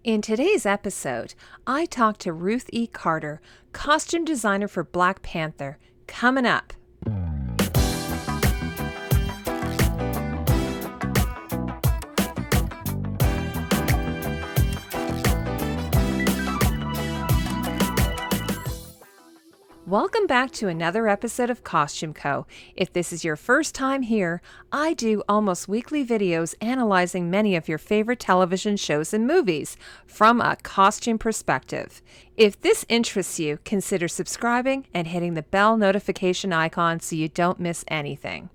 In today's episode, I talked to Ruth E. Carter, costume designer for Black Panther. Coming up. Welcome back to another episode of Costume Co. If this is your first time here, I do almost weekly videos analyzing many of your favorite television shows and movies from a costume perspective. If this interests you, consider subscribing and hitting the bell notification icon so you don't miss anything.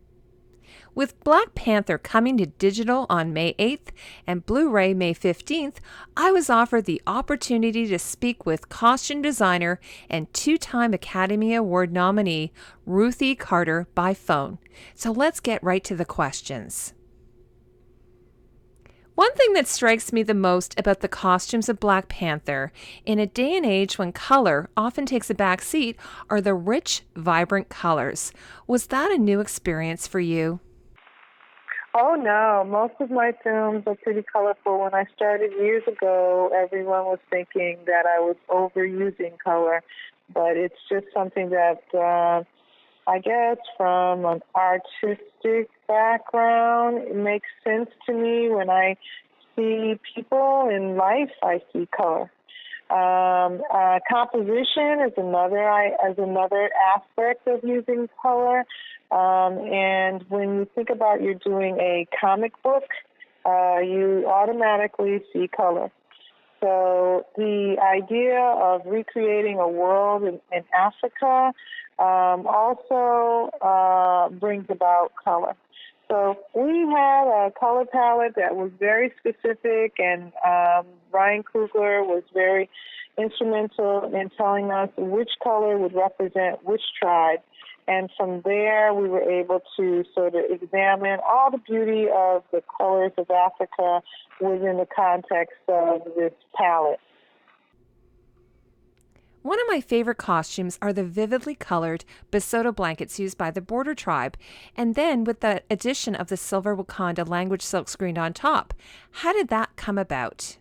With Black Panther coming to digital on May 8th and Blu-ray May 15th, I was offered the opportunity to speak with costume designer and two-time Academy Award nominee Ruth E. Carter by phone. So let's get right to the questions. One thing that strikes me the most about the costumes of Black Panther, in a day and age when color often takes a back seat, are the rich, vibrant colors. Was that a new experience for you? Oh, no. Most of my films are pretty colorful. When I started years ago, everyone was thinking that I was overusing color. But it's just something that, I guess, from an artistic background, it makes sense to me. When I see people in life, I see color. Composition is another aspect of using color. And when you think about you're doing a comic book, you automatically see color. So the idea of recreating a world in Africa also brings about color. So we had a color palette that was very specific, and Ryan Coogler was very instrumental in telling us which color would represent which tribe. And from there, we were able to sort of examine all the beauty of the colors of Africa within the context of this palette. One of my favorite costumes are the vividly colored Basotho blankets used by the Border tribe, and then with the addition of the silver Wakanda language silkscreen on top. How did that come about?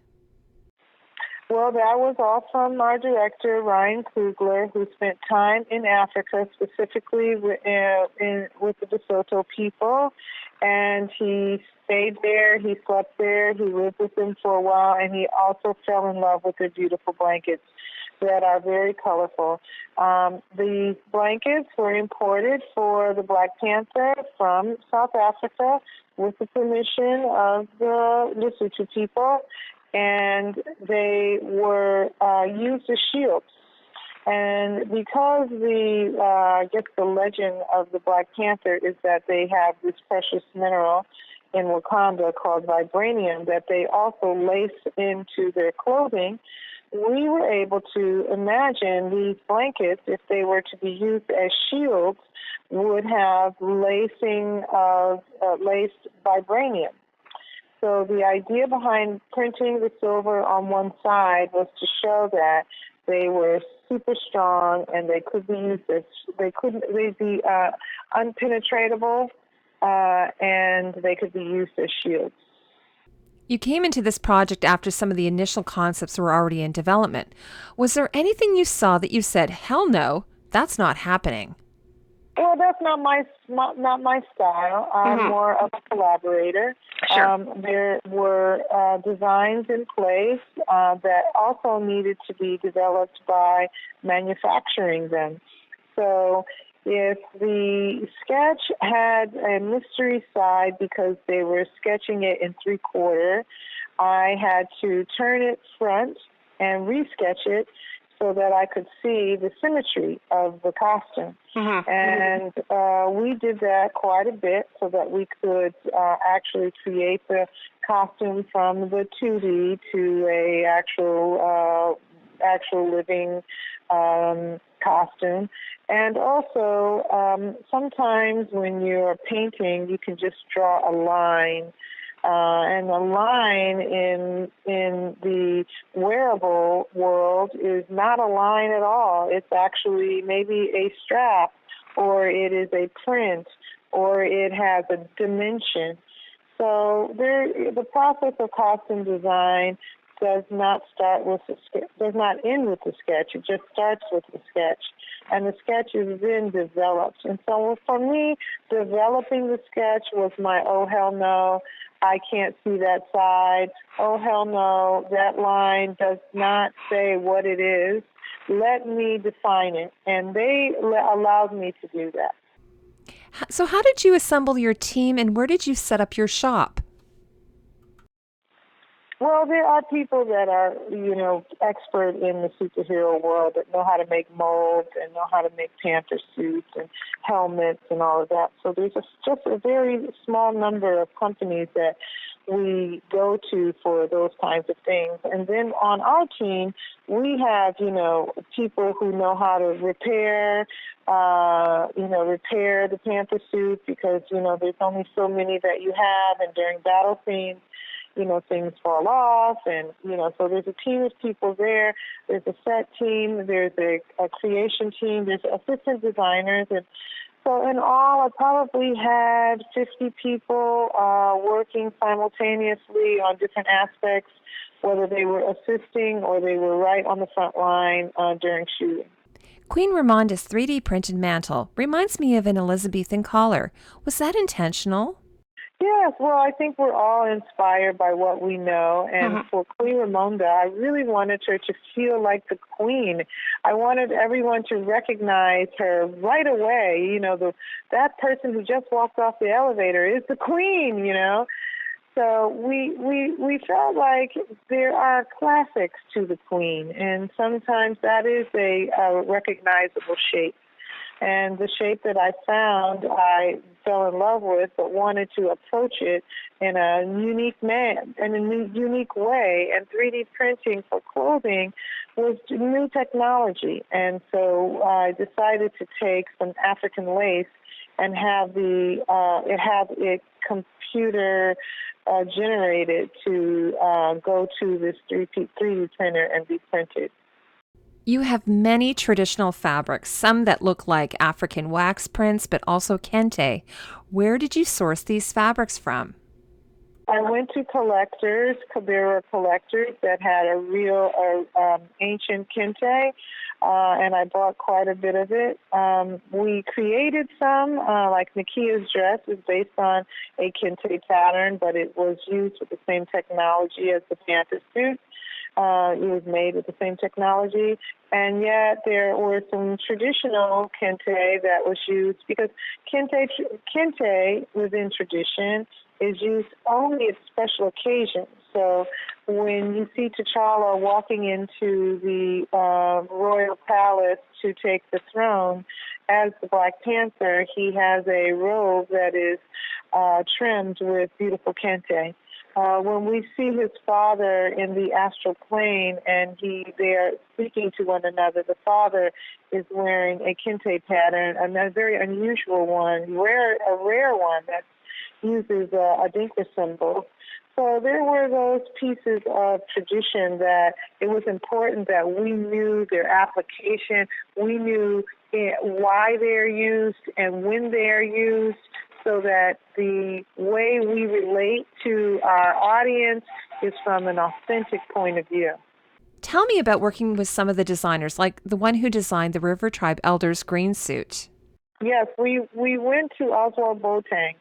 Well, that was all from our director, Ryan Coogler, who spent time in Africa, specifically with the Basotho people. And he stayed there, he slept there, he lived with them for a while, and he also fell in love with their beautiful blankets that are very colorful. The blankets were imported for the Black Panther from South Africa with the permission of the Lesotho people, and they were used as shields. And because the legend of the Black Panther is that they have this precious mineral in Wakanda called vibranium that they also lace into their clothing, we were able to imagine these blankets, if they were to be used as shields, would have lacing of laced vibranium. So the idea behind printing the silver on one side was to show that they were super strong and they could be used as they'd be unpenetratable, and they could be used as shields. You came into this project after some of the initial concepts were already in development. Was there anything you saw that you said, hell no, that's not happening? Well, that's not my style. I'm more of a collaborator. Sure. There were designs in place that also needed to be developed by manufacturing them. So if the sketch had a mystery side because they were sketching it in 3/4, I had to turn it front and resketch it so that I could see the symmetry of the costume. And we did that quite a bit so that we could actually create the costume from the 2D to a actual living costume. And also, sometimes when you're painting, you can just draw a line. And the line in the wearable world is not a line at all. It's actually maybe a strap, or it is a print, or it has a dimension. So the process of costume design does not end with the sketch. It just starts with the sketch, and the sketch is then developed. And so for me, developing the sketch was my oh hell no, I can't see that side. Oh hell no, that line does not say what it is. Let me define it, and they allowed me to do that. So how did you assemble your team, and where did you set up your shop? Well, there are people that are, expert in the superhero world that know how to make molds and know how to make panther suits and helmets and all of that. So there's just a very small number of companies that we go to for those kinds of things. And then on our team, we have, people who know how to repair the panther suit because, there's only so many that you have, and during battle scenes, things fall off, and, so there's a team of people there. There's a set team, there's a creation team, there's assistant designers, and so in all, I probably had 50 people working simultaneously on different aspects, whether they were assisting or they were right on the front line during shooting. Queen Ramonda's 3D printed mantle reminds me of an Elizabethan collar. Was that intentional? Yes, well, I think we're all inspired by what we know. And for Queen Ramonda, I really wanted her to feel like the queen. I wanted everyone to recognize her right away. That person who just walked off the elevator is the queen, So we felt like there are classics to the queen, and sometimes that is a recognizable shape. And the shape that I found, I fell in love with, but wanted to approach it in a unique way. And 3D printing for clothing was new technology. And so I decided to take some African lace and have it computer generated to go to this 3D printer and be printed. You have many traditional fabrics, some that look like African wax prints, but also kente. Where did you source these fabrics from? I went to collectors. There were collectors that had a real ancient kente, and I bought quite a bit of it. We created some, like Nakia's dress is based on a kente pattern, but it was used with the same technology as the panther suit. It was made with the same technology, and yet there were some traditional kente that was used because kente within tradition is used only at special occasions. So when you see T'Challa walking into the royal palace to take the throne as the Black Panther, he has a robe that is trimmed with beautiful kente. When we see his father in the astral plane and they are speaking to one another, the father is wearing a kente pattern, a very unusual one, a rare one that uses a dinka symbol. So there were those pieces of tradition that it was important that we knew their application, we knew why they're used and when they're used, so that the way we relate to our audience is from an authentic point of view. Tell me about working with some of the designers, like the one who designed the River Tribe Elders green suit. Yes, we went to Oswald Boateng.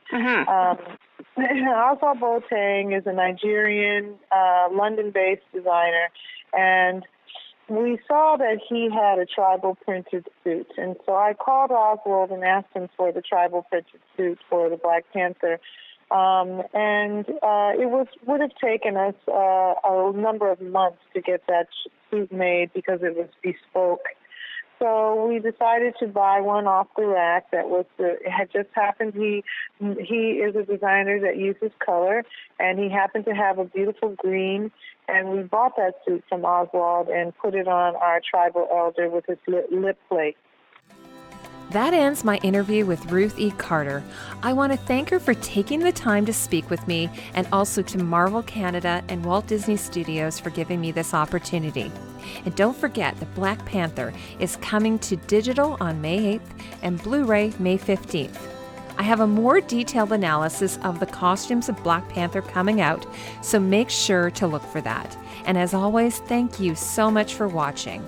Oswald Boateng is a Nigerian, London-based designer, and we saw that he had a tribal printed suit. And so I called Oswald and asked him for the tribal printed suit for the Black Panther. It would have taken us a number of months to get that suit made because it was bespoke. So we decided to buy one off the rack. It had just happened. He is a designer that uses color, and he happened to have a beautiful green. And we bought that suit from Oswald and put it on our tribal elder with his lip plate. That ends my interview with Ruth E. Carter. I want to thank her for taking the time to speak with me, and also to Marvel Canada and Walt Disney Studios for giving me this opportunity. And don't forget that Black Panther is coming to digital on May 8th and Blu-ray May 15th. I have a more detailed analysis of the Costumes of Black Panther coming out, so make sure to look for that. And as always, thank you so much for watching.